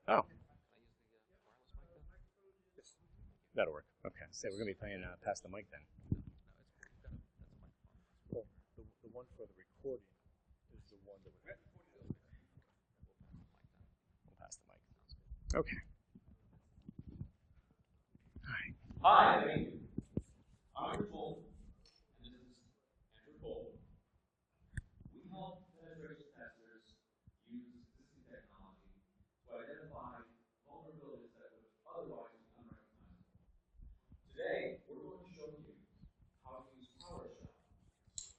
Oh. That'll work. Okay. So we're going to be playing Pass the Mic then. Well, the one for the recording is the one that we'll pass the mic. Okay. All right. Hi, I'm Moulton, and this is Andrew Cole. We help penetration testers use existing technology to identify vulnerabilities that would otherwise be unrecognizable. Today, we're going to show you how to use PowerShell,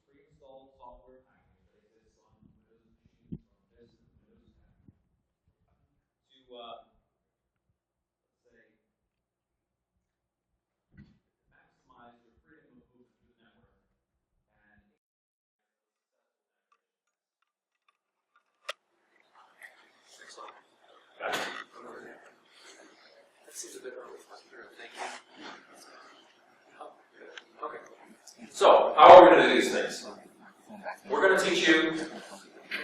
pre-installed software package that exists on Windows machines from this and Windows 10, to maximize your freedom of movement through the network and That seems a bit early. Thank you. Oh, okay. So, how are we going to do these things? We're going to teach you,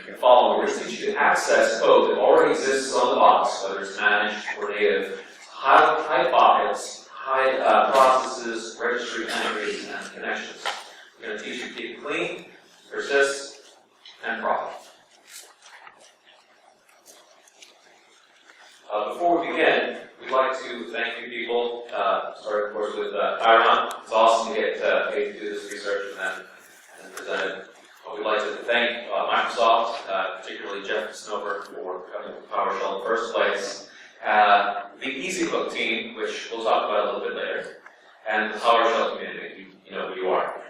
we're going to teach you to access code that already exists on the box, whether it's managed or native, hide buckets, hide processes, registry entries, and connections. We're going to teach you to keep it clean, persist, and profit. Before we begin, we'd like to thank you people, starting of course with Tyron. It's awesome to get paid to do this research and present it. We'd like to thank Microsoft, particularly Jeff Snover, for coming with PowerShell in the first place. The BSides team, which we'll talk about a little bit later, and the PowerShell community. You know who you are.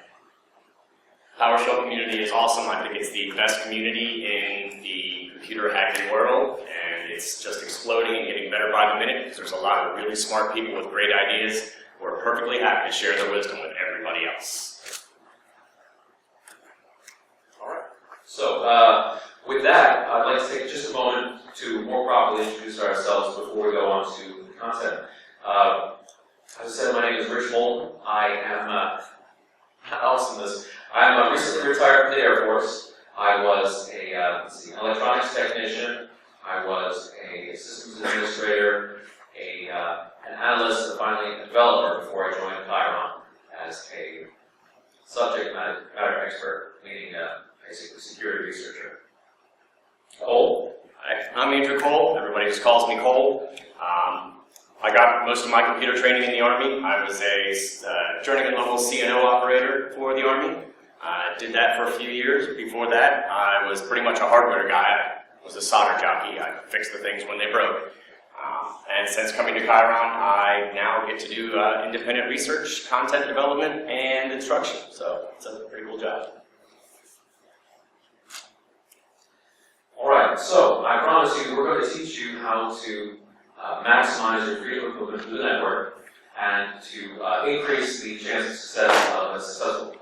PowerShell community is awesome. I think it's the best community in the computer hacking world, and it's just exploding and getting better by the minute because there's a lot of really smart people with great ideas who are perfectly happy to share their wisdom with everybody else. All right. So with that, I'd like to take just a moment to more properly introduce ourselves before we go on to the content. As I said, my name is Rich Moulton. I am awesomeness. I'm recently retired from the Air Force. I was an electronics technician. I was a systems administrator, an analyst, and finally a developer before I joined Chiron as a subject matter expert, meaning basically security researcher. Cole? Hi, I'm Andrew Cole. Everybody just calls me Cole. I got most of my computer training in the Army. I was a journeyman level CNO operator for the Army. I did that for a few years. Before that, I was pretty much a hardware guy. I was a solder jockey. I fixed the things when they broke. And since coming to Chiron, I now get to do independent research, content development, and instruction. So it's a pretty cool job. All right, so I promise you we're going to teach you how to maximize your freedom of movement through the network and to increase the chance of success of a successful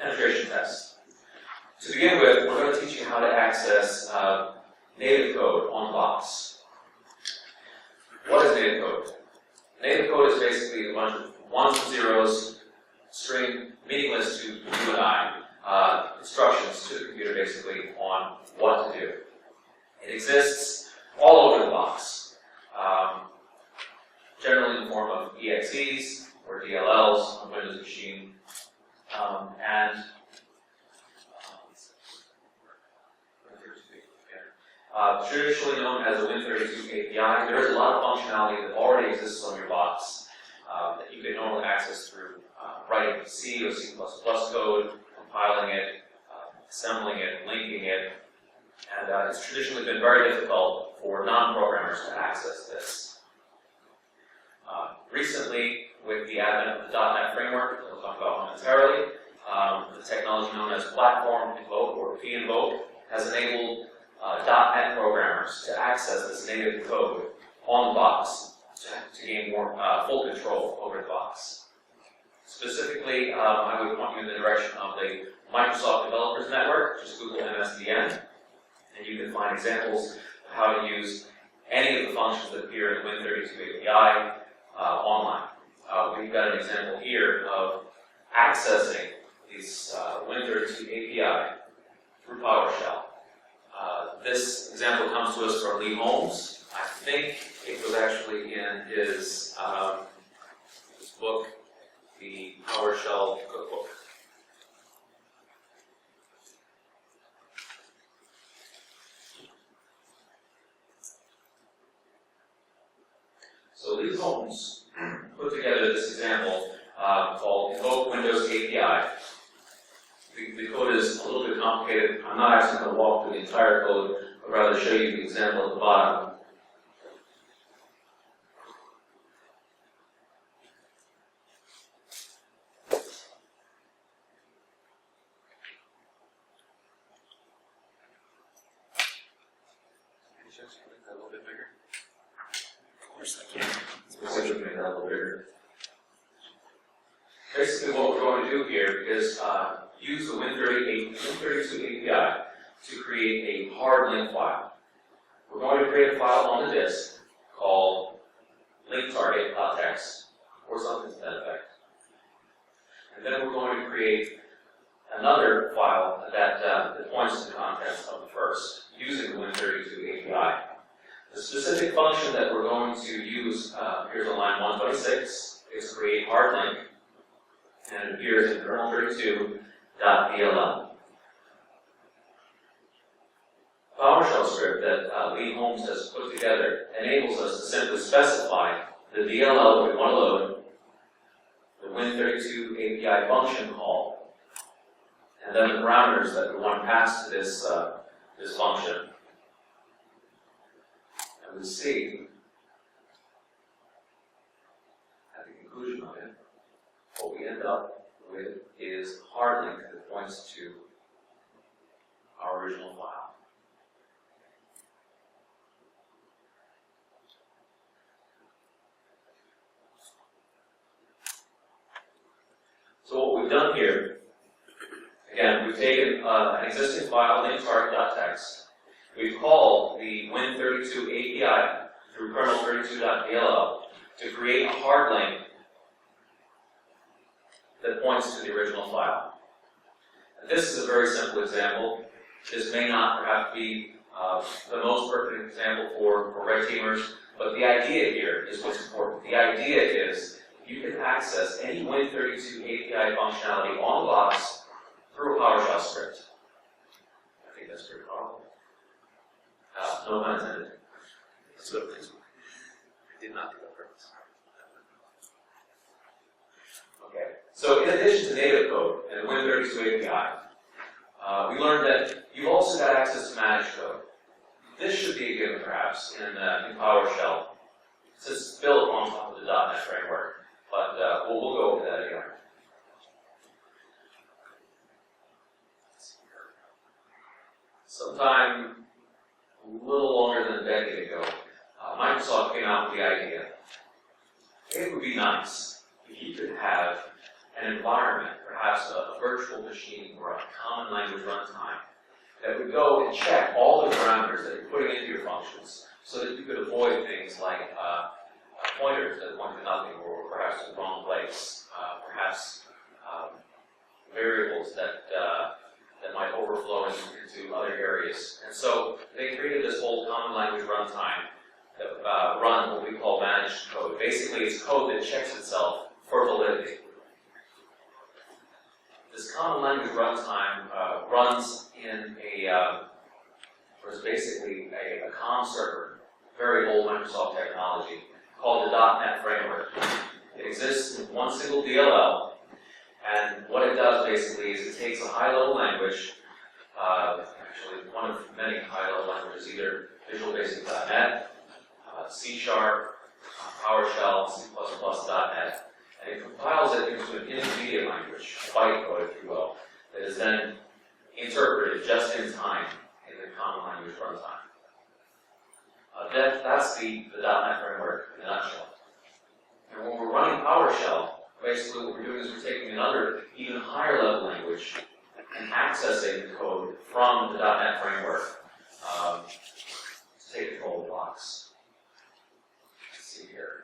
penetration test. To begin with, we're going to teach you how to access native code on box. What is native code? Native code is basically a bunch of ones and zeros, string meaningless to you and I, instructions to the computer basically on what to do. It exists all over the box. Generally in the form of EXEs or DLLs on Windows machine, traditionally known as a Win32 API. There is a lot of functionality that already exists on your box that you can normally access through writing C or C++ code, compiling it, assembling it, linking it, and it's traditionally been very difficult for non-programmers to access this. Recently, with the advent of the .NET framework, that we'll talk about momentarily, the technology known as Platform Invoke, or P-Invoke, has enabled .NET programmers to access this native code on the box to gain more full control over the box. Specifically, I would point you in the direction of the Microsoft Developers Network, just Google MSDN, and you can find examples of how to use any of the functions that appear in the Win32 API online. We've got an example here of accessing these Win32 API through PowerShell. This example comes to us from Lee Holmes. I think it was actually in his book, the PowerShell Cookbook. So Lee Holmes put together this example called Invoke Windows API. The code is a little bit complicated. I'm not actually going to walk through the entire code, but rather show you the example at the bottom. A little bit bigger. Of course I can. Specifically make that a little bigger. Basically what we're going to do here is use the Win32 API to create a hard link file. We're going to create a file on the disk called linktarget.txt or something to that effect. And then we're going to create another file that points to the contents of the first using the Win32 API. The specific function that we're going to use here's on line 126 is create hard link, and it appears in kernel32.dll. PowerShell script that Lee Holmes has put together enables us to simply specify the DLL that we want to load, the Win32 API function call, and then the parameters that we want to pass to this function. And we see at the conclusion of it, what we end up with is a hard link that points to our original file. So what we've done here, again, we've taken an existing file, linktarget.txt. We've called the Win32 API through kernel32.dll to create a hard link that points to the original file. And this is a very simple example. This may not perhaps be the most perfect example for red teamers, but the idea here is what's important. The idea is you can access any Win32 API functionality on the box through a PowerShell script. I think that's pretty powerful. No pun intended. That's what it is. I did not do that on purpose. Okay. So in addition to native code and the Win32 API, we learned that you've also got access to managed code. This should be a given perhaps in PowerShell, since it's built on top of the .NET framework. But we'll go over that again. Sometime a little longer than a decade ago, Microsoft came out with the idea. It would be nice if you could have an environment, perhaps a virtual machine or a common language runtime, that would go and check all the parameters that you're putting into your functions so that you could avoid things like pointers that point to nothing or perhaps to the wrong place, perhaps variables that might overflow into other areas. And so they created this whole common language runtime that run what we call managed code. Basically, it's code that checks itself for validity. This common language runtime runs in or is basically a comm server, very old Microsoft technology, called the .NET framework. It exists in one single DLL, and what it does basically is it takes a high-level language, actually one of many high-level languages, either Visual Basic.NET, C#, PowerShell, C++.NET, and it compiles it into an intermediate language, bytecode, if you will, that is then interpreted just in time in the common language runtime. That's the .NET framework in a nutshell. And when we're running PowerShell, basically what we're doing is we're taking another, even higher level language and accessing the code from the .NET framework to take control of the blocks. Let's see here.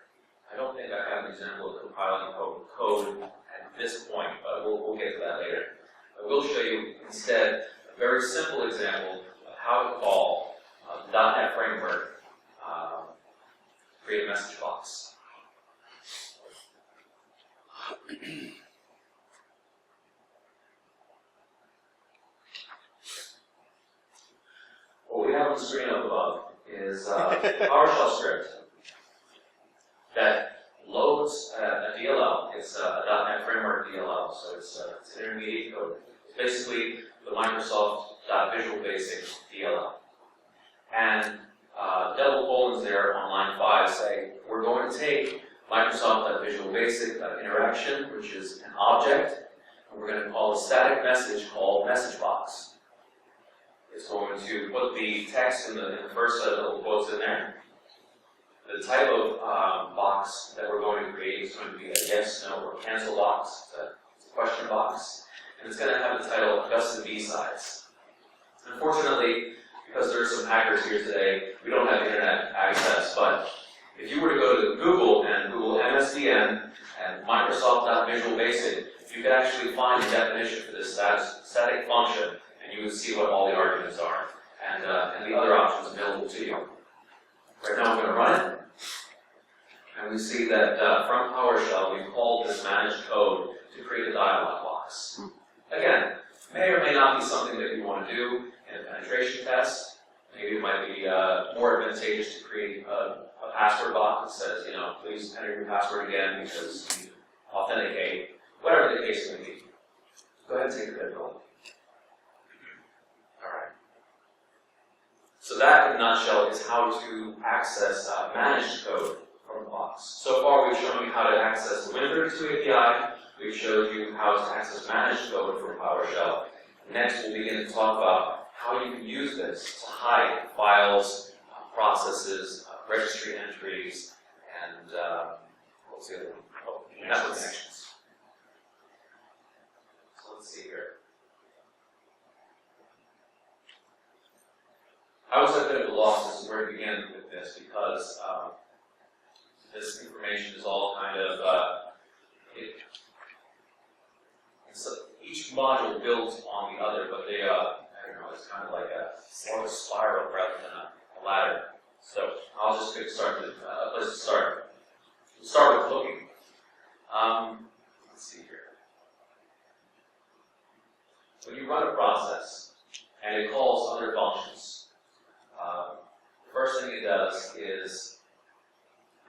I don't think I have an example of compiling code at this point, but we'll get to that later. I will show you instead a very simple example of how to call the .NET framework create a message box. What we have on the screen up above is a PowerShell script that loads a DLL. It's a .NET Framework DLL, so it's intermediate code. It's basically the Microsoft Visual Basic DLL. And double colons there on line 5 say, we're going to take Microsoft Visual Basic interaction, which is an object, and we're going to call a static message called message box. It's going to put the text in the first set of double quotes in there. The type of box that we're going to create is going to be a yes, no, or cancel box. It's a question box. And it's going to have the title Augusta BSides. Unfortunately, because there are some hackers here today, we don't have internet access, but if you were to go to Google and Google MSDN and Microsoft.Visual Basic, you could actually find the definition for this static function, and you would see what all the arguments are, and the other options available to you. Right now I'm going to run it, and we see that from PowerShell we've called this managed code to create a dialog box. Again, may or may not be something that you want to do in a penetration test. Maybe it might be more advantageous to create a password box that says, please enter your password again because you authenticate, whatever the case may be. Go ahead and take your bid roll. Alright. So that, in a nutshell, is how to access managed code from the box. So far, we've shown you how to access the Win32 API. We've showed you how to access managed code from PowerShell. Next, we'll begin to talk about how you can use this to hide files, processes, registry entries, and what's the other one? Oh, network connections. So let's see here. I was at a bit of a loss as to where to begin with this because this information is all kind of each module builds on the other, but they I don't know, it's kind of like more of a spiral rather than a ladder. So I'll just get started. A place to start. We'll start with hooking. Let's see here. When you run a process and it calls other functions, the first thing it does is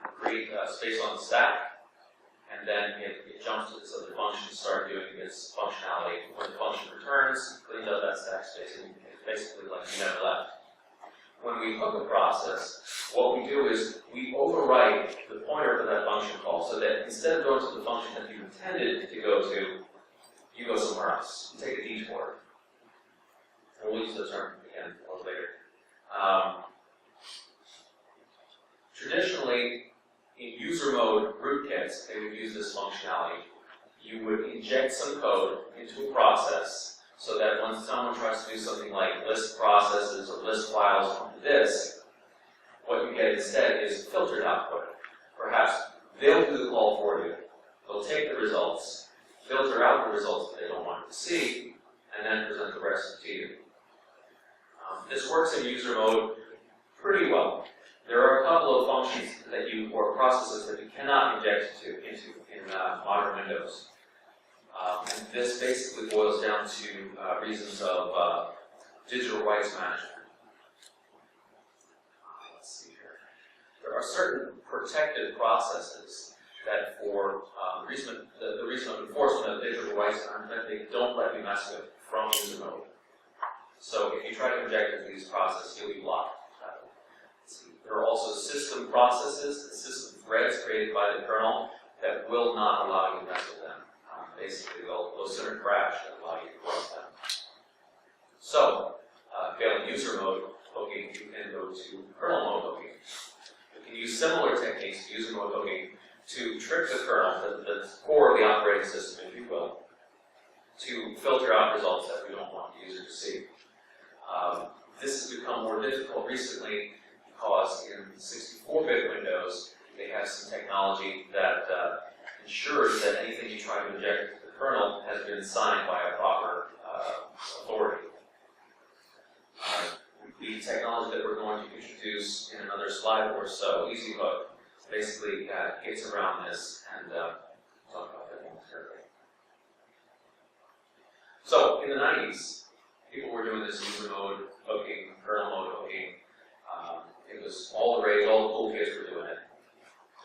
create space on the stack, and then it jumps to this other function, start doing its functionality. When the function returns, cleans up that stack space, and it's basically like you never left. When we hook a process, what we do is we overwrite the pointer for that function call, so that instead of going to the function that you intended to go to, you go somewhere else. You take a detour. And we'll use the term again a little later. Traditionally, in user mode rootkits, they would use this functionality. You would inject some code into a process so that when someone tries to do something like list processes or list files onto this, what you get instead is filtered output. Perhaps they'll do the call for you. They'll take the results, filter out the results that they don't want to see, and then present the rest to you. This works in user mode pretty well. There are a couple of functions that or processes that you cannot inject into in modern Windows. And this basically boils down to reasons of digital rights management. Let's see here. There are certain protected processes that for the reason of enforcement of digital rights management, they don't let you mess with from user mode. So if you try to inject into these processes, you'll be blocked. There are also system processes and system threads created by the kernel that will not allow you to mess with them. Basically, they'll sooner crash than allow you to run them. So, failing user mode hooking, you can go to kernel mode hooking. You can use similar techniques to user mode hooking to trick the kernel, the core of the operating system, if you will, to filter out results that we don't want the user to see. This has become more difficult recently because in 64-bit Windows, they have some technology that ensures that anything you try to inject into the kernel has been signed by a proper authority. The technology that we're going to introduce in another slide or so, EasyHook, basically gets around this, and talk about that momentarily. So in the 90s, people were doing this user mode hooking, kernel mode hooking. It was all the rage, all the cool kids were doing it.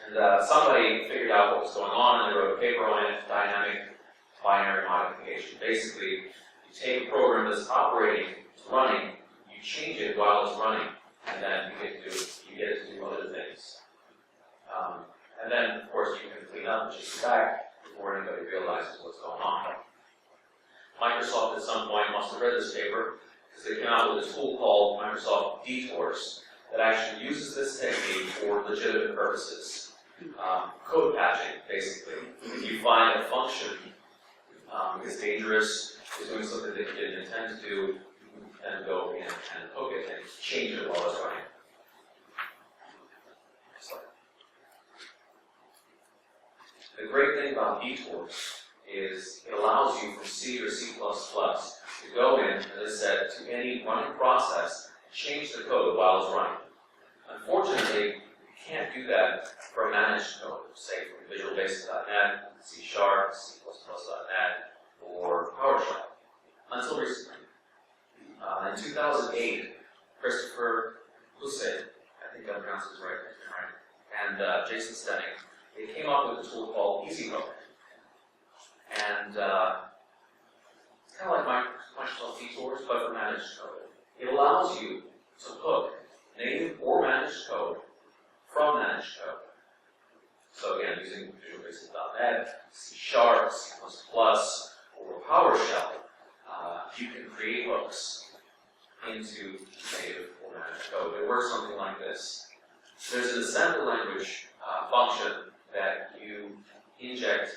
And somebody figured out what was going on, and they wrote a paper on it, dynamic binary modification. Basically, you take a program that's operating, it's running, you change it while it's running, and then you get it to do other things. And then, of course, you can clean up and just go back before anybody realizes what's going on. Microsoft at some point must have read this paper, because they came out with a tool called Microsoft Detours that actually uses this technique for legitimate purposes. Code patching, basically. If you find a function is dangerous, is doing something that you didn't intend to do, then go in and hook it and change it while it's running. The great thing about detours is it allows you from C or C++ to go in, as I said, to any running process, change the code while it's running. Unfortunately, you can't do that for managed code, say from Visual Basic.net, C#, C++.net, or PowerShell, until recently. In 2008, Christopher Lucet, I think I'm pronouncing his right, and Jason Stenning, they came up with a tool called EasyHook. And it's kind of like Microsoft Detours, but for managed code. It allows you to hook native or managed code from managed code. So again, using Visual Basic.net, C#, C++, or PowerShell, you can create hooks into native or managed code. It works something like this. There's an assembly language function that you inject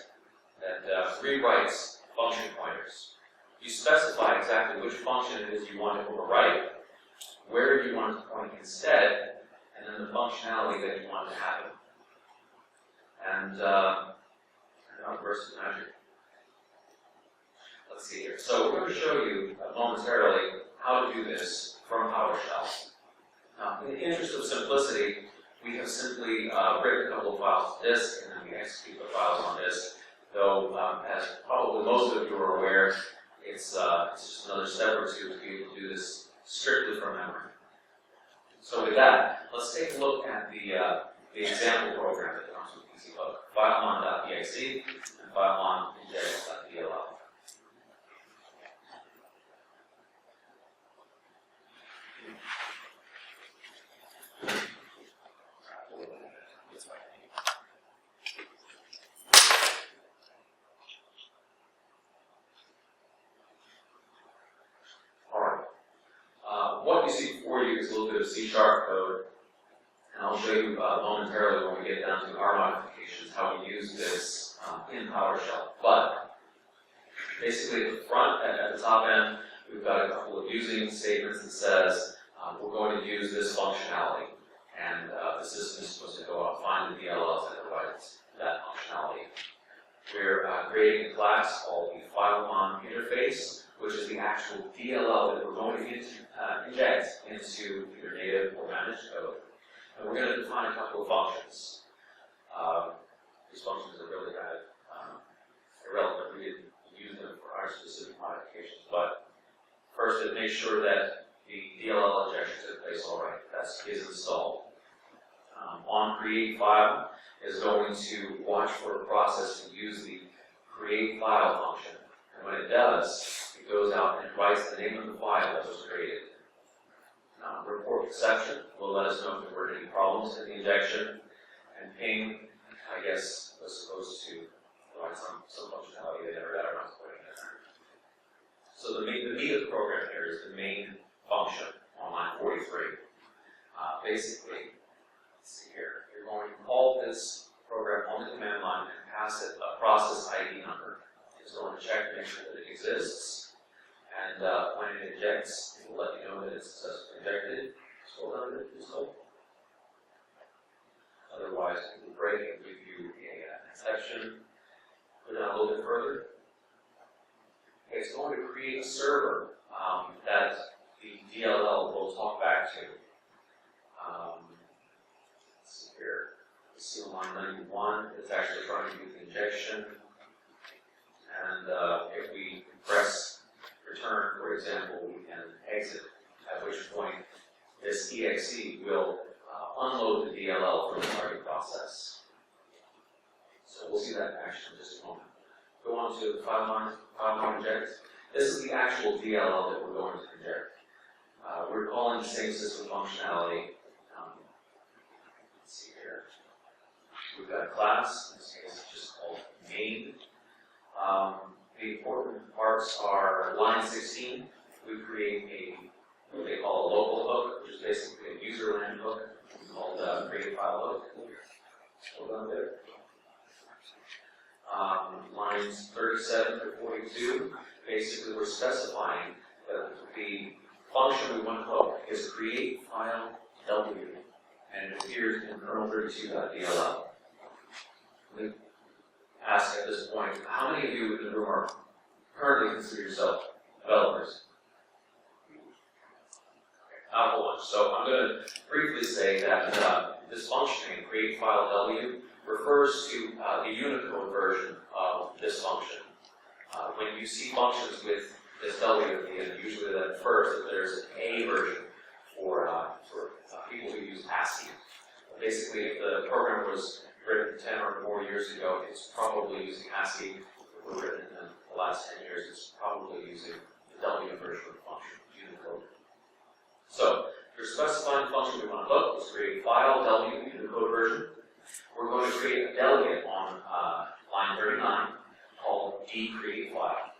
that rewrites function pointers. You specify exactly which function it is you want to overwrite, where you want it to point instead, and then the functionality that you want to happen. And now versus magic. Let's see here. So we're going to show you momentarily how to do this from PowerShell. In the interest of simplicity, we have simply written a couple of files to disk, and then we execute the files on disk. Though, as probably most of you are aware, it's just another step or two to be able to do this strictly from memory. So with that, let's take a look at the example program that comes with EasyHook. Filemon.exe and filemon.inject.dll. What you see before you is a little bit of C# code, and I'll show you momentarily when we get down to our modifications how we use this in PowerShell. But basically at the front, at the top end, we've got a couple of using statements that says we're going to use this functionality, and the system is supposed to go out and find the DLLs that provide that functionality. We're creating a class called the Filemon interface, which is the actual DLL that we're going to inject into either native or managed code. And we're going to define a couple of functions. These functions are really kind of irrelevant. We didn't use them for our specific modifications. But first, it makes sure that the DLL injection is in place all right. That is installed. On create file is going to watch for a process to use the create file function. And when it does, it goes out and writes the name of the file that was created. Report exception will let us know if there were any problems in the injection. And ping, I guess, was supposed to provide some functionality they never got around to putting in there. So the meat of the program here is the main function on line 43. Basically, let's see here, you're going to call this program on the command line and pass it a process ID number. It's going to check to make sure that it exists, and when it injects, it will let you know that it's successfully injected. Scroll down to the result. Otherwise, it will break and give you an exception. Go down a little bit further. Okay, it's going to create a server that the DLL will talk back to. Let's see here. The see on line 91, it's actually trying to do the injection. And if we press return, for example, we can exit, at which point this exe will unload the DLL from the target process. So we'll see that in action in just a moment. Go on to file inject. This is the actual DLL that we're going to inject. We're calling the same system functionality. Let's see here. We've got a class, in this case it's just called main. The important parts are line 16. We create what they call a local hook, which is basically a user land hook called create file hook. Hold on there. Lines 37 to 42, basically we're specifying that the function we want to hook is create file W, and it appears in kernel32.dll. We ask at this point, how many of you in the room are currently consider yourself developers? Not a whole bunch. So I'm going to briefly say that this function, create file W, refers to the Unicode version of this function. When you see functions with this W at the end, usually that infers that there's an A version for people who use ASCII. Basically, if the program was written 10 or more years ago, it's probably using ASCII. If it was written in the last 10 years, it's probably using the W version of the function, Unicode. So, you're specifying the function we want to hook. Let's create file W, Unicode version. We're going to create a delegate on line 39 called dCreateFile.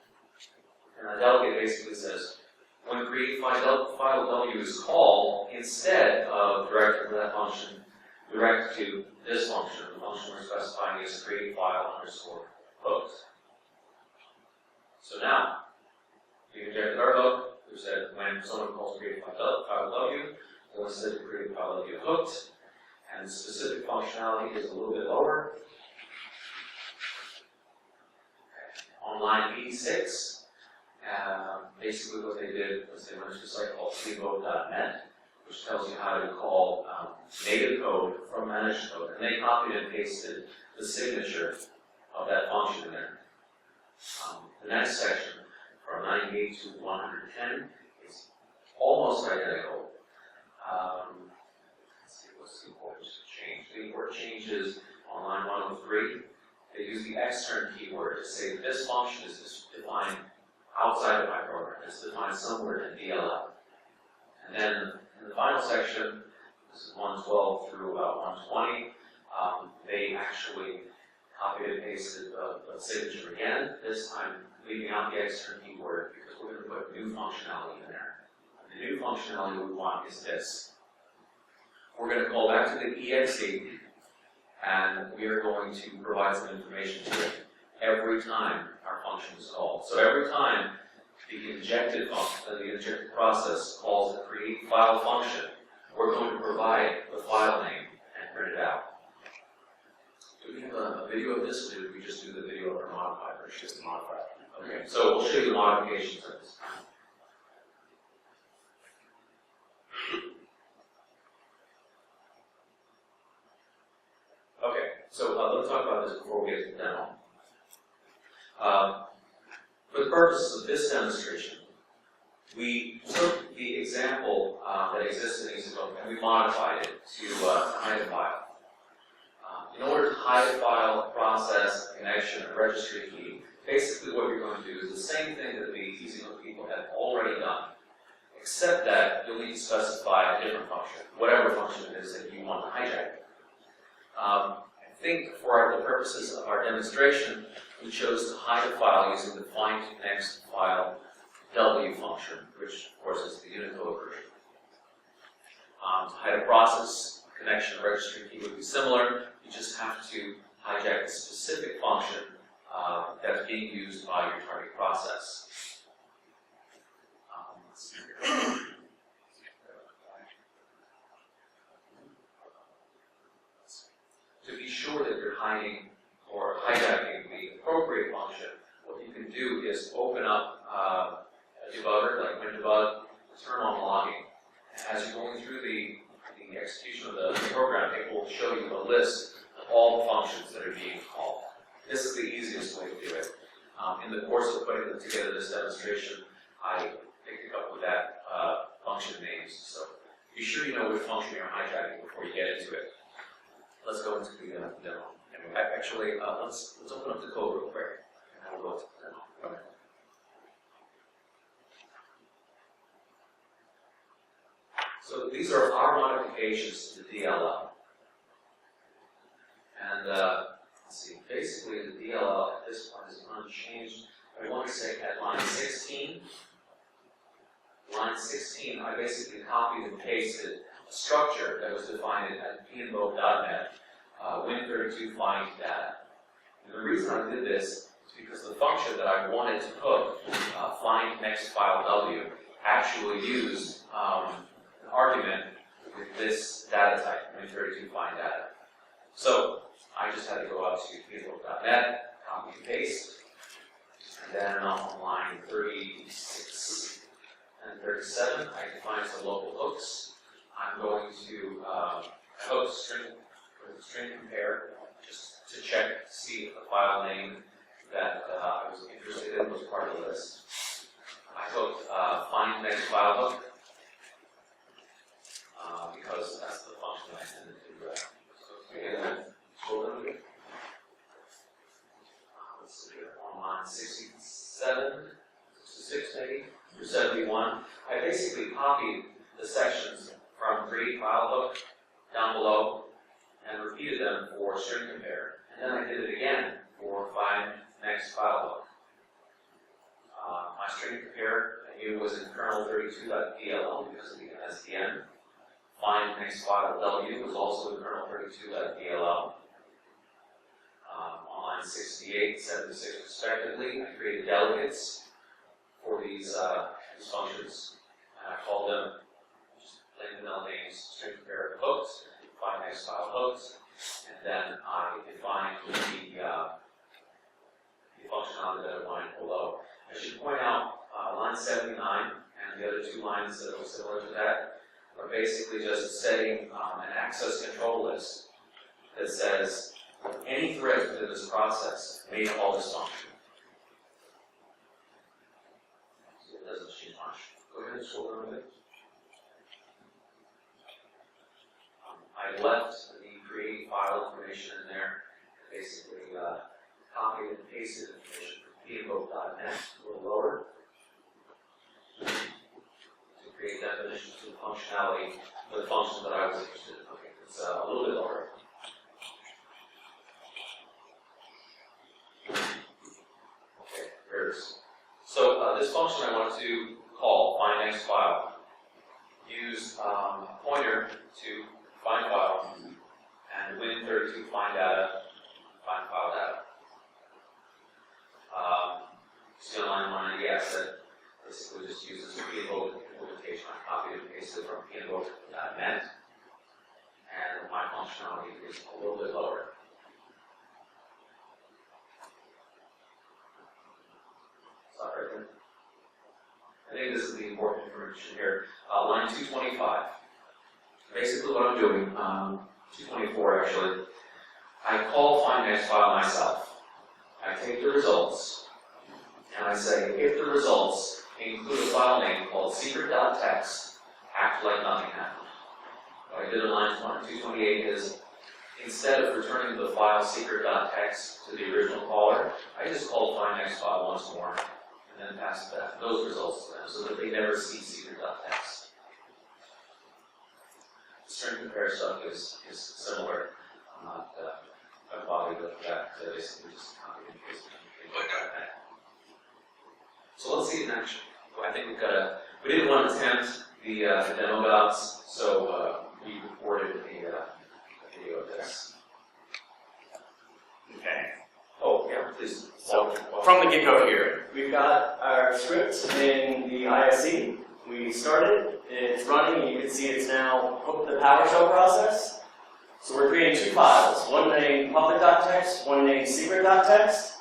And the delegate basically says, when create file W is called, instead of directing to that function, direct to this function. The function we're specifying is createFile_hooked. So now, we injected our hook. We said when someone calls createFile W, we'll instead of createFile W hooked. And the specific functionality is a little bit lower. On line 86, basically what they did was they went to a site called cleanvote.net, which tells you how to call native code from managed code. And they copied and pasted the signature of that function in there. The next section, from 98 to 110, is almost identical. What's the important change? The important change is on line 103. They use the extern keyword to say that this function is defined outside of my program. It's defined somewhere in DLL. And then in the final section, this is 112 through about 120, they actually copied and pasted the signature again, this time leaving out the extern keyword because we're going to put new functionality in there. And the new functionality we want is this. We're going to call back to the exe, and we are going to provide some information to it every time our function is called. So every time the injected function, the injected process calls the create file function, we're going to provide the file name and print it out. Do we have a video of this, or did we just do the video of our modifier, or just the modifier? Okay, so we'll show you the modifications of this. Okay, so let's talk about this before we get to the demo. For the purposes of this demonstration, we took the example that exists in EasyCode and we modified it to hide a file. In order to hide a file, process, connection, and registry key, basically what you're going to do is the same thing that the EasyCode people have already done, except that you'll need to specify a different function, whatever function it is that you want to hijack. I think for the purposes of our demonstration, we chose to hide a file using the findNextFile W function, which of course is the Unicode version. To hide a process, connection, registry key would be similar. You just have to hijack a specific function that's being used by your target process. Let's see here. To be sure that you're hiding or hijacking the appropriate function, what you can do is open up a debugger like WinDebug, turn on logging. As you're going through the execution of the program, it will show you a list of all the functions that are being called. This is the easiest way to do it. In the course of putting together this demonstration, I picked a couple of that function names. So be sure you know which function you're hijacking before you get into it. Let's go into the demo. Actually, let's open up the code real quick, and then we'll go to the demo. Okay. So these are our modifications to the DLL. And let's see, basically the DLL at this point is unchanged. I want to say at line 16, I basically copied and pasted a structure that was defined at pinvoke.net, Win32 find data. And the reason I did this is because the function that I wanted to put, find next file W, actually used an argument with this data type, Win32 find data. So I just had to go out to pinvoke.net, copy and paste, and then on line 36 and 37, I define some local hooks. I'm going to hook string compare just to check to see if the file name that I was interested in was part of the list. I hooked find next file hook because that's the function I intended to. So again, scroll down a bit. Let's see here on line 67, 66 maybe, or 71. I basically copied the sections from create file hook down below and repeated them for string compare. And then I did it again for find next file hook. My string compare I knew was in kernel32.dll because of the SDN. Find next file W was also in kernel32.dll. On line 68, 76 respectively, I created delegates for these functions, and I called them just plain vanilla names, string compare hooks, find next file hooks, and then I defined the functionality that I wanted below. I should point out line 79 and the other two lines that are similar to that are basically just setting an access control list that says any thread within this process may call this function. So it doesn't change much. Go ahead and scroll down a bit. I left the create file information in there, basically copied and pasted information from pinvoke.net a little lower to create definitions to the functionality for the function that I was interested in. Okay, it's a little bit lower. Okay, here it is. So this function I want to call find next file use a pointer to find file and Win32 find data, find file data. See on line 190 asset basically just uses a pinvoke implementation. I copied and pasted from pinvoke.net, and my functionality is a little bit lower. Stop right there. I think this is the important information here. Line 225. Basically what I'm doing, 224 actually, I call find next file myself. I take the results, and I say if the results include a file name called secret.txt, act like nothing happened. What I did in line 228 is, instead of returning the file secret.txt to the original caller, I just called find next file once more, and then passed back those results to them so that they never see secret.txt. String compare stuff is similar. I'm not bothered with that. I basically just copy and paste it. So let's see it in action. I think we didn't want to tempt the demo docs, so we recorded a video of this. Okay. Oh, yeah, please. So from the get-go here, we've got our script in the ISE. We started, it's running, and you can see it's now hooked the PowerShell process. So we're creating two files, one named public.txt, one named secret.txt.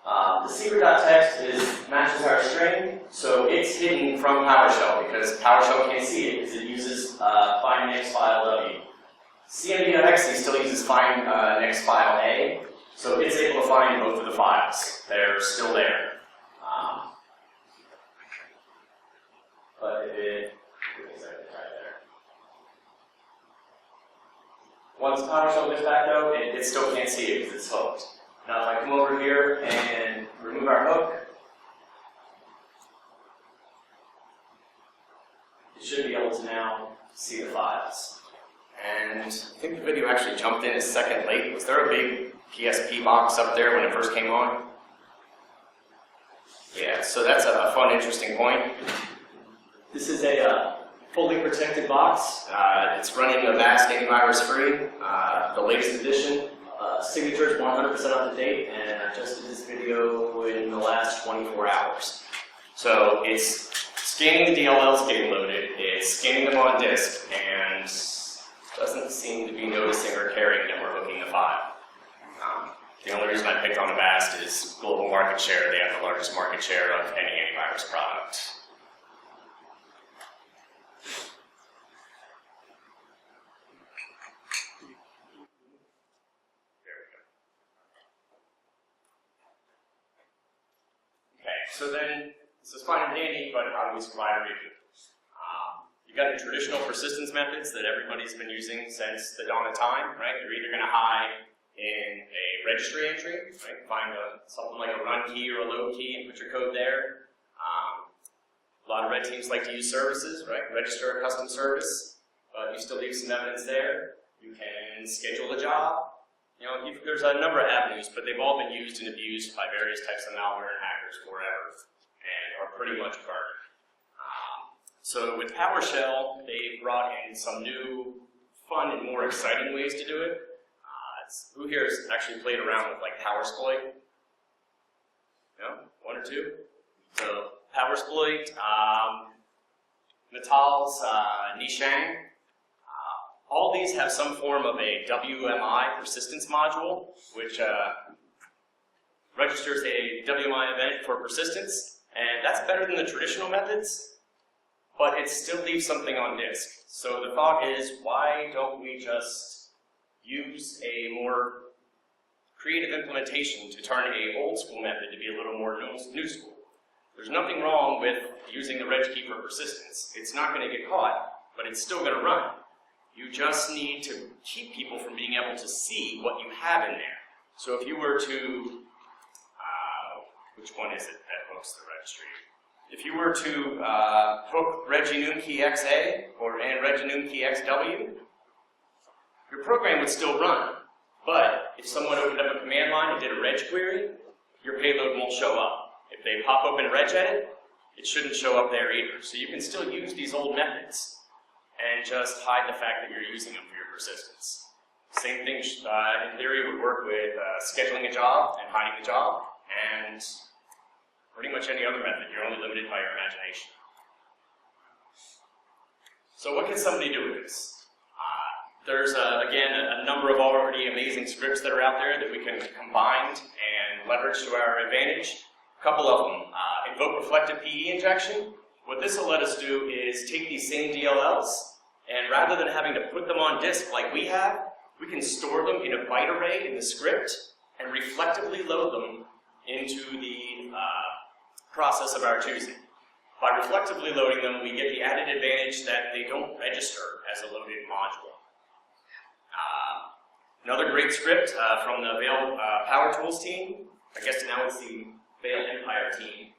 The secret.txt matches our string, so it's hidden from PowerShell because PowerShell can't see it because it uses find next file W. CMD.exe still uses find next file A, so it's able to find both of the files. They're still there. But it is right there. Once PowerShell gets back though, it still can't see it because it's hooked. Now if I come over here and remove our hook, it should be able to now see the files. And I think the video actually jumped in a second late. Was there a big PSP box up there when it first came on? Yeah, so that's a fun, interesting point. This is a fully protected box. It's running Avast antivirus free, the latest edition. Signature is 100% up to date, and I just did this video in the last 24 hours. So it's scanning the DLLs getting loaded, it's scanning them on disk, and doesn't seem to be noticing or caring that we're hooking the file. The only reason I picked on Avast is global market share. They have the largest market share of any antivirus product. So then, this is fine and dandy, but how do we survive a reboot? You've got your traditional persistence methods that everybody's been using since the dawn of time, right? You're either going to hide in a registry entry, right? Find something like a run key or a load key and put your code there. A lot of red teams like to use services, right? Register a custom service, but you still leave some evidence there. You can schedule a job. You know, there's a number of avenues, but they've all been used and abused by various types of malware and hackers forever, and are pretty much burned. So with PowerShell, they brought in some new, fun, and more exciting ways to do it. Who here has actually played around with like PowerSploit? No? One or two? So PowerSploit, Natal's Nishang. All these have some form of a WMI persistence module, which registers a WMI event for persistence, and that's better than the traditional methods, but it still leaves something on disk. So the thought is, why don't we just use a more creative implementation to turn a old school method to be a little more new school? There's nothing wrong with using the reg key for persistence. It's not going to get caught, but it's still going to run. You just need to keep people from being able to see what you have in there. So if you were to, which one is it that hooks the registry? If you were to hook reginumkey.xa or and reginumkey.xw, your program would still run. But if someone opened up a command line and did a reg query, your payload won't show up. If they pop open regedit, it shouldn't show up there either. So you can still use these old methods and just hide the fact that you're using them for your persistence. Same thing in theory would work with scheduling a job and hiding the job, and pretty much any other method. You're only limited by your imagination. So what can somebody do with this? There's, again, a number of already amazing scripts that are out there that we can combine and leverage to our advantage. A couple of them. Invoke reflective PE injection. What this will let us do is take these same DLLs, and rather than having to put them on disk like we have, we can store them in a byte array in the script and reflectively load them into the process of our choosing. By reflectively loading them, we get the added advantage that they don't register as a loaded module. Another great script from the Veil Power Tools team, I guess now it's the Veil Empire team,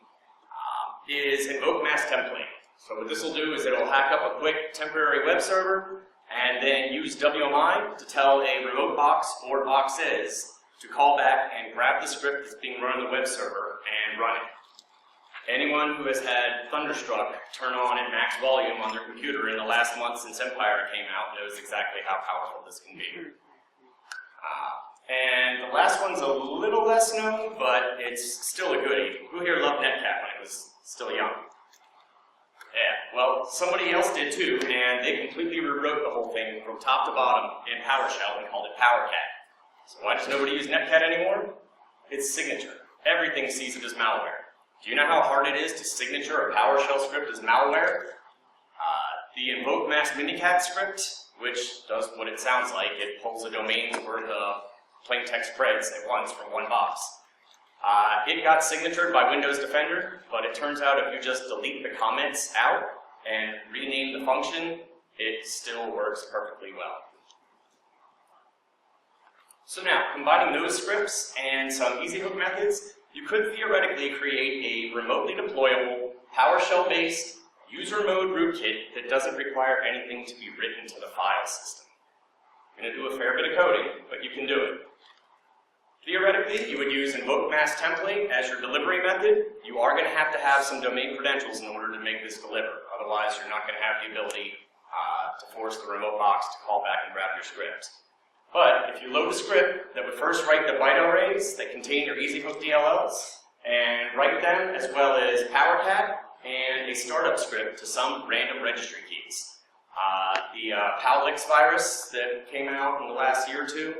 is invoke mass template. So what this will do is it'll hack up a quick temporary web server and then use WMI to tell a remote box or boxes to call back and grab the script that's being run on the web server and run it. Anyone who has had Thunderstruck turn on at max volume on their computer in the last month since Empire came out knows exactly how powerful this can be. And the last one's a little less known, but it's still a goodie. Who here loved Netcat when it was still young? Yeah, well, somebody else did too, and they completely rewrote the whole thing from top to bottom in PowerShell and called it PowerCat. So why does nobody use Netcat anymore? It's signature. Everything sees it as malware. Do you know how hard it is to signature a PowerShell script as malware? The invoke mass minicat script which does what it sounds like. It pulls a domain's worth of plain text spreads at once from one box. It got signatured by Windows Defender, but it turns out if you just delete the comments out and rename the function, it still works perfectly well. So now, combining those scripts and some easy hook methods, you could theoretically create a remotely deployable, PowerShell-based, user mode rootkit that doesn't require anything to be written to the file system. I'm going to do a fair bit of coding, but you can do it. Theoretically, you would use invoke mass template as your delivery method. You are going to have some domain credentials in order to make this deliver. Otherwise, you're not going to have the ability to force the remote box to call back and grab your script. But if you load a script that would first write the byte arrays that contain your easy hook DLLs, and write them as well as PowerCat and a startup script to some random registry keys. The Powlix virus that came out in the last year or two,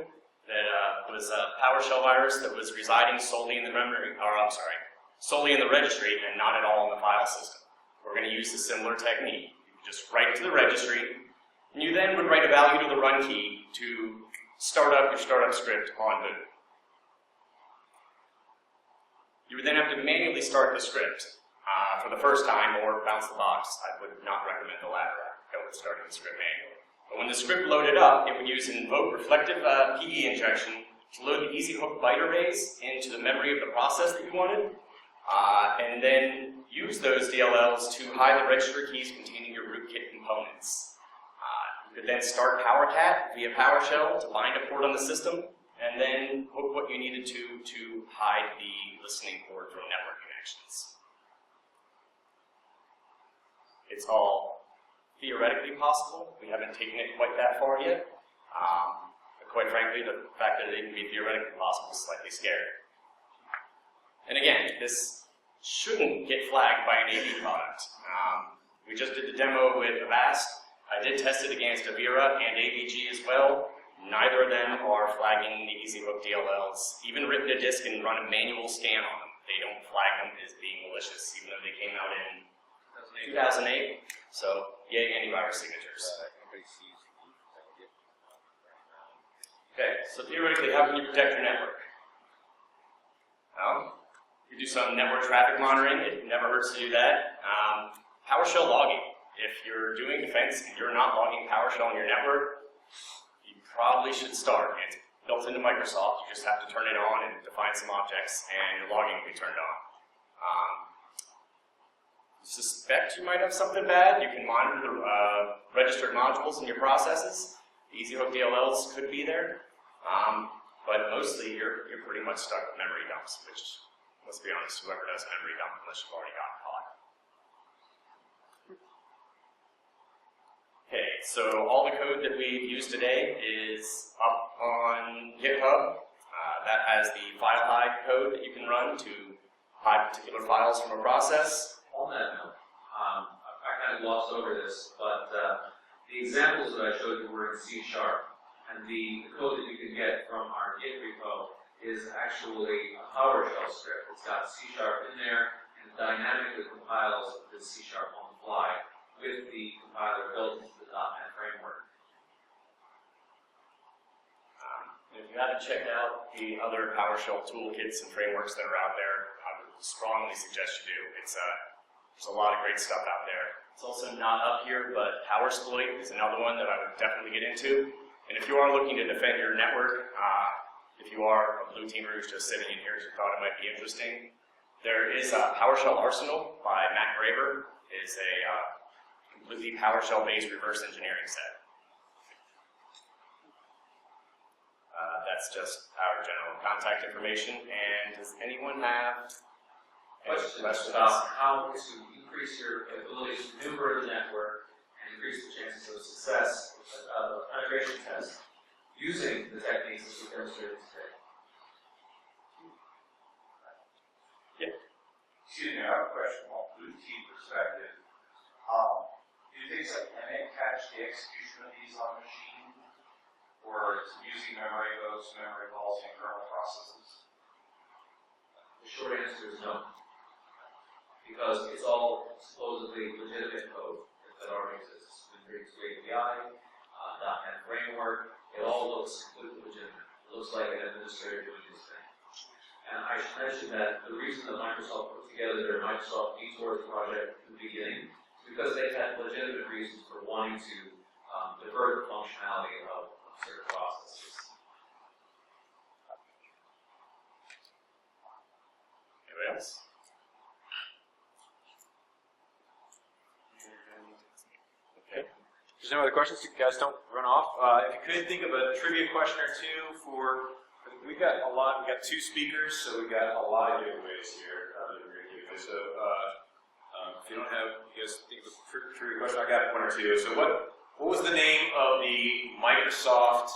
that was a PowerShell virus that was residing solely in the memory, solely in the registry and not at all in the file system. We're going to use a similar technique. You just write it to the registry, and you then would write a value to the run key to start up your startup script on boot. You would then have to manually start the script for the first time or bounce the box. I would not recommend the latter. Go with starting the script manually. But when the script loaded up, it would use an invoke reflective PE injection to load the easy hook byte arrays into the memory of the process that you wanted, and then use those DLLs to hide the register keys containing your rootkit components. You could then start PowerCat via PowerShell to bind a port on the system, and then hook what you needed to hide the listening port from network connections. It's all theoretically possible. We haven't taken it quite that far yet. But quite frankly, the fact that it can be theoretically possible is slightly scary. And again, this shouldn't get flagged by an AV product. We just did the demo with Avast. I did test it against Avira and AVG as well. Neither of them are flagging the easy hook DLLs. Even written to disk and run a manual scan on them, they don't flag them as being malicious, even though they came out in 2008. So, yay, antivirus signatures. Okay, so theoretically, how can you protect your network? Well, you do some network traffic monitoring. It never hurts to do that. PowerShell logging. If you're doing defense and you're not logging PowerShell on your network, you probably should start. It's built into Microsoft. You just have to turn it on and define some objects, and your logging will be turned on. Suspect you might have something bad, you can monitor the registered modules in your processes. The easy hook DLLs could be there, but mostly you're pretty much stuck with memory dumps, which, let's be honest, whoever does memory dump, unless you've already gotten caught. Okay, so all the code that we've used today is up on GitHub. That has the file hide code that you can run to hide particular files from a process. On that note, I kind of glossed over this, but the examples that I showed you were in C#, and the code that you can get from our Git repo is actually a PowerShell script. It's got C# in there, and it dynamically compiles the C# on the fly with the compiler built into the .NET framework. If you haven't checked out the other PowerShell toolkits and frameworks that are out there, I would strongly suggest you do. There's a lot of great stuff out there. It's also not up here, but PowerSploit is another one that I would definitely get into. And if you are looking to defend your network, if you are a blue teamer who's just sitting in here who thought it might be interesting, there is a PowerShell Arsenal by Matt Graver. It is a completely PowerShell-based reverse engineering set. That's just our general contact information. And does anyone have Questions about how to increase your ability to maneuver the network and increase the chances of success of a penetration test using the techniques that we demonstrated today? Yeah. Excuse me, I have a question from a blue team perspective. Do things like NA catch the execution of these on the machine? Or is it using memory modes, memory calls, and kernel processes? The short answer is no. Because it's all supposedly legitimate code that already exists. It's been bringing to API, .NET framework. It all looks completely legitimate. It looks like an administrator doing his thing. And I should mention that the reason that Microsoft put together their Microsoft eStore project in the beginning is because they had legitimate reasons for wanting to divert the functionality of certain processes. Anybody else? If there's no other questions, you guys don't run off. If you could think of a trivia question or two for, we got two speakers, so we got a lot of giveaways here. So if you don't have, you guys think of a trivia question, I got one or two. So what was the name of the Microsoft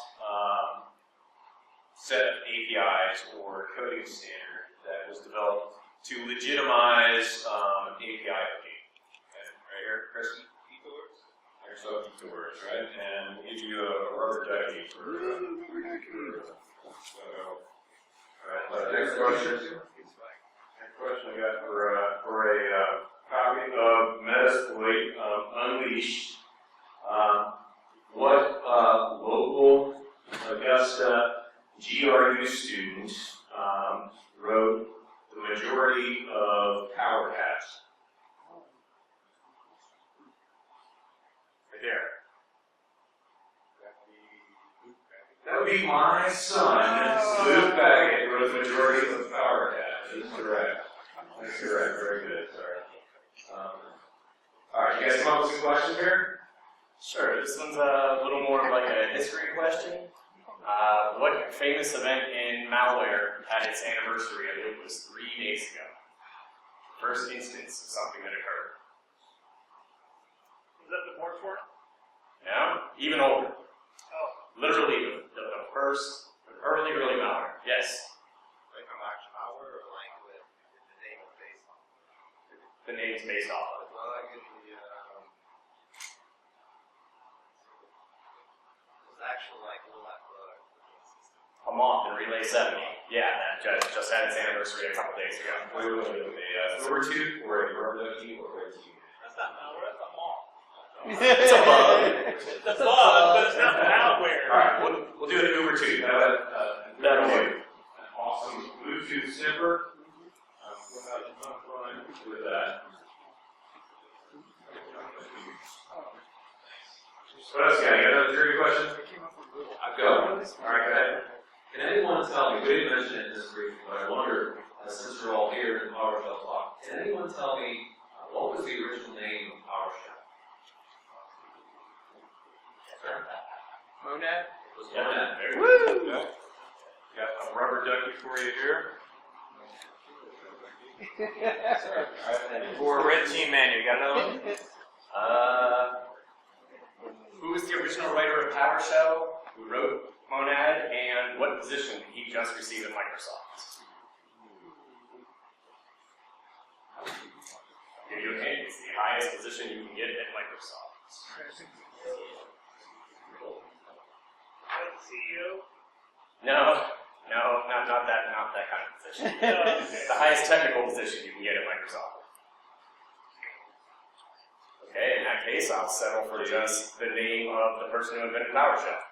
set of APIs or coding standard that was developed to legitimize API coding? Okay, right here, Chris. Microsoft Keywords, right? And we'll give you a rubber ducky for Alright, next question. Next question I got for a copy of Metasploit Unleashed. What local Augusta GRU student wrote the majority of PowerPass? There. That would be my son, Luke Baggett, who wrote the majority of the PowerPass. That's correct. That's correct. Very good. Sorry. All right, you guys come up with some questions here? Sure. This one's a little more of like a history question. What famous event in malware had its anniversary? I believe it was 3 days ago. First instance of something that occurred. Is that the moratorium? No, even older. Oh. Literally the first early malware. Yes. Like from actual malware or like with the name based on? The name's based off of. Well, like in the was actual like little product. A moth in Relay 70. Yeah, that just had its anniversary a couple days ago. Wait. Overtooth or a rubber ducky or a T? That's not malware, that's a moth. It's a bug. It's a bug, but it's not malware. Alright, we'll do an Ubertooth. That'll do. An awesome Bluetooth sniffer. With that. What else you got? You got another trivia question? I've got one. Alright, go ahead. Can anyone tell me, we didn't mention it in this briefing, but I wonder, since we're all here in PowerShell talk, can anyone tell me what was the original name of PowerShell? Monad? It was Monad. Woo! Got a rubber ducky for you here. For Red Team Manu, you got another one? Who was the original writer of PowerShell? Who wrote Monad? And what position did he just receive at Microsoft? I'll give you a hint. It's the highest position you can get at Microsoft. CEO? No, not that kind of position. It's the highest technical position you can get at Microsoft. Okay, in that case, I'll settle for just the name of the person who invented PowerShell.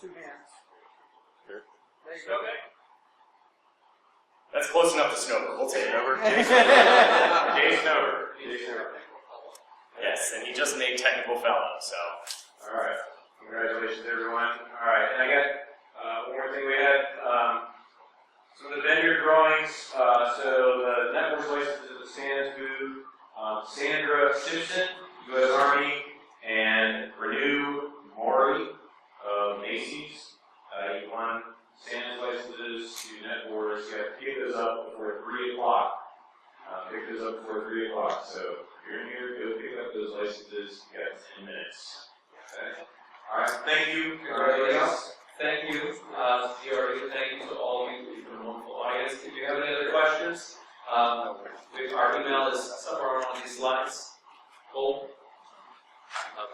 Two hands. Sure. There you go. That's close enough to Snover. We'll take it over. Jay Snover. Yes, and he just made technical fellow, so. Alright. Congratulations, everyone. Alright, and I got one more thing we had. Some of the vendor drawings. So the network licenses at the Sans booth. Sandra Simpson, U.S. Army, and Renew Maury of Macy's. You won Sans licenses to NetWars. You have to pick those up before 3 o'clock. Pick those up before 3 o'clock. So if you're in here, go pick up those licenses. You got 10 minutes. Okay. All right. Thank you. Congratulations. Thank you, DRU. Thank you to all of you from the wonderful audience. If you have any other questions, our email is somewhere on these slides. Cole,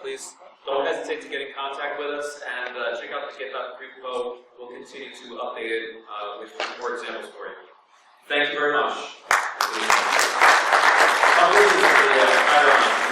please don't hesitate to get in contact with us and check out the Get-NativeCode. We'll continue to update it with more examples for you. Thank you very much. this is the pattern.